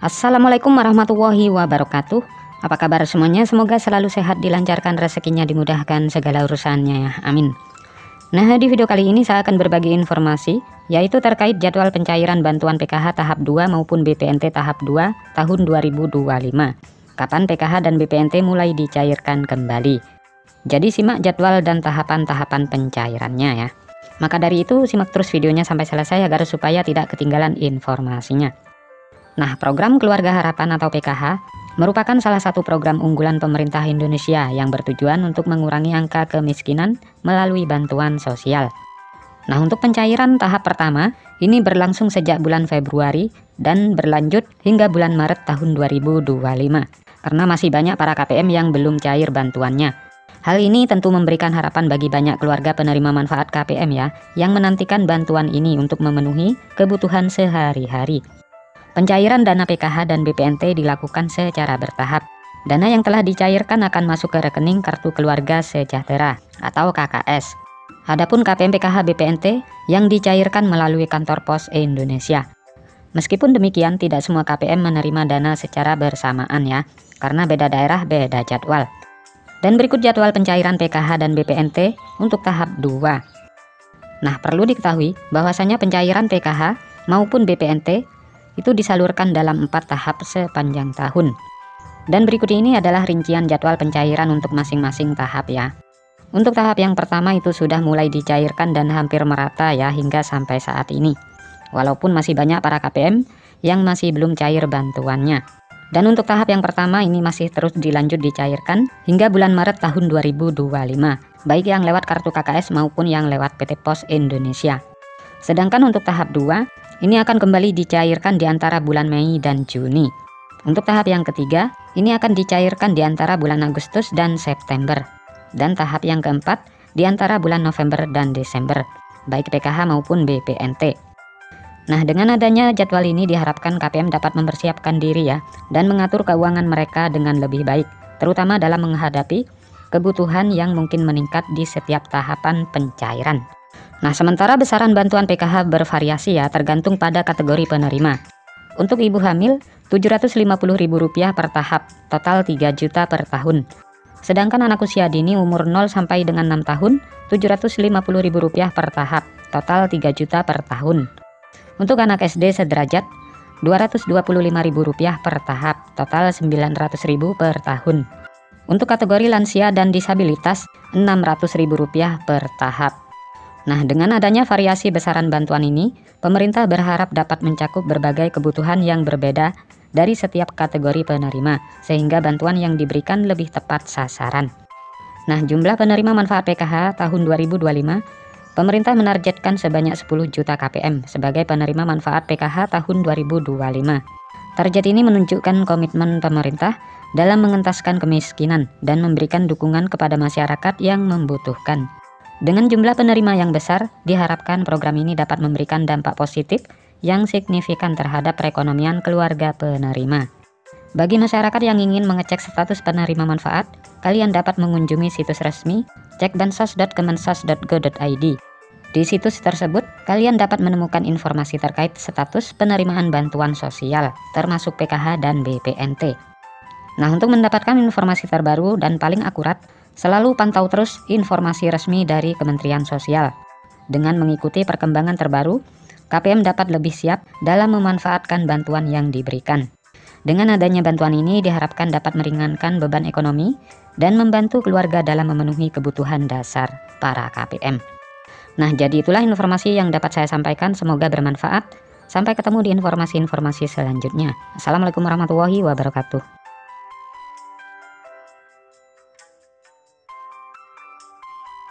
Assalamualaikum warahmatullahi wabarakatuh. Apa kabar semuanya? Semoga selalu sehat, dilancarkan rezekinya, dimudahkan segala urusannya ya. Amin. Nah, di video kali ini saya akan berbagi informasi yaitu terkait jadwal pencairan bantuan PKH tahap 2 maupun BPNT tahap 2 tahun 2025. Kapan PKH dan BPNT mulai dicairkan kembali. Jadi simak jadwal dan tahapan-tahapan pencairannya ya. Maka dari itu simak terus videonya sampai selesai agar supaya tidak ketinggalan informasinya. Nah, program Keluarga Harapan atau PKH merupakan salah satu program unggulan pemerintah Indonesia yang bertujuan untuk mengurangi angka kemiskinan melalui bantuan sosial. Nah, untuk pencairan tahap pertama ini berlangsung sejak bulan Februari dan berlanjut hingga bulan Maret tahun 2025 karena masih banyak para KPM yang belum cair bantuannya. Hal ini tentu memberikan harapan bagi banyak keluarga penerima manfaat KPM ya yang menantikan bantuan ini untuk memenuhi kebutuhan sehari-hari. Pencairan dana PKH dan BPNT dilakukan secara bertahap. Dana yang telah dicairkan akan masuk ke rekening Kartu Keluarga Sejahtera atau KKS. Adapun KPM PKH BPNT yang dicairkan melalui kantor pos Indonesia. Meskipun demikian, tidak semua KPM menerima dana secara bersamaan ya, karena beda daerah beda jadwal. Dan berikut jadwal pencairan PKH dan BPNT untuk tahap 2. Nah, perlu diketahui bahwasanya pencairan PKH maupun BPNT itu disalurkan dalam 4 tahap sepanjang tahun. Dan berikut ini adalah rincian jadwal pencairan untuk masing-masing tahap ya. Untuk tahap yang pertama itu sudah mulai dicairkan dan hampir merata ya hingga sampai saat ini. Walaupun masih banyak para KPM yang masih belum cair bantuannya. Dan untuk tahap yang pertama ini masih terus dilanjut dicairkan hingga bulan Maret tahun 2025, baik yang lewat kartu KKS maupun yang lewat PT Pos Indonesia. Sedangkan untuk tahap 2 ini akan kembali dicairkan di antara bulan Mei dan Juni. Untuk tahap yang ketiga, ini akan dicairkan di antara bulan Agustus dan September. Dan tahap yang keempat, di antara bulan November dan Desember, baik PKH maupun BPNT. Nah, dengan adanya jadwal ini diharapkan KPM dapat mempersiapkan diri ya, dan mengatur keuangan mereka dengan lebih baik, terutama dalam menghadapi kebutuhan yang mungkin meningkat di setiap tahapan pencairan. Nah, sementara besaran bantuan PKH bervariasi ya, tergantung pada kategori penerima. Untuk ibu hamil, Rp750.000 per tahap, total 3 juta per tahun. Sedangkan anak usia dini umur 0 sampai dengan 6 tahun, Rp750.000 per tahap, total 3 juta per tahun. Untuk anak SD sederajat, Rp225.000 per tahap, total Rp900.000 per tahun. Untuk kategori lansia dan disabilitas, Rp600.000 per tahap. Nah, dengan adanya variasi besaran bantuan ini, pemerintah berharap dapat mencakup berbagai kebutuhan yang berbeda dari setiap kategori penerima, sehingga bantuan yang diberikan lebih tepat sasaran. Nah, jumlah penerima manfaat PKH tahun 2025, pemerintah menargetkan sebanyak 10 juta KPM sebagai penerima manfaat PKH tahun 2025. Target ini menunjukkan komitmen pemerintah dalam mengentaskan kemiskinan dan memberikan dukungan kepada masyarakat yang membutuhkan. Dengan jumlah penerima yang besar, diharapkan program ini dapat memberikan dampak positif yang signifikan terhadap perekonomian keluarga penerima. Bagi masyarakat yang ingin mengecek status penerima manfaat, kalian dapat mengunjungi situs resmi cekbansos.kemensos.go.id. Di situs tersebut, kalian dapat menemukan informasi terkait status penerimaan bantuan sosial, termasuk PKH dan BPNT. Nah, untuk mendapatkan informasi terbaru dan paling akurat, selalu pantau terus informasi resmi dari Kementerian Sosial. Dengan mengikuti perkembangan terbaru, KPM dapat lebih siap dalam memanfaatkan bantuan yang diberikan. Dengan adanya bantuan ini diharapkan dapat meringankan beban ekonomi dan membantu keluarga dalam memenuhi kebutuhan dasar para KPM. Nah, jadi itulah informasi yang dapat saya sampaikan, semoga bermanfaat. Sampai ketemu di informasi-informasi selanjutnya. Assalamualaikum warahmatullahi wabarakatuh.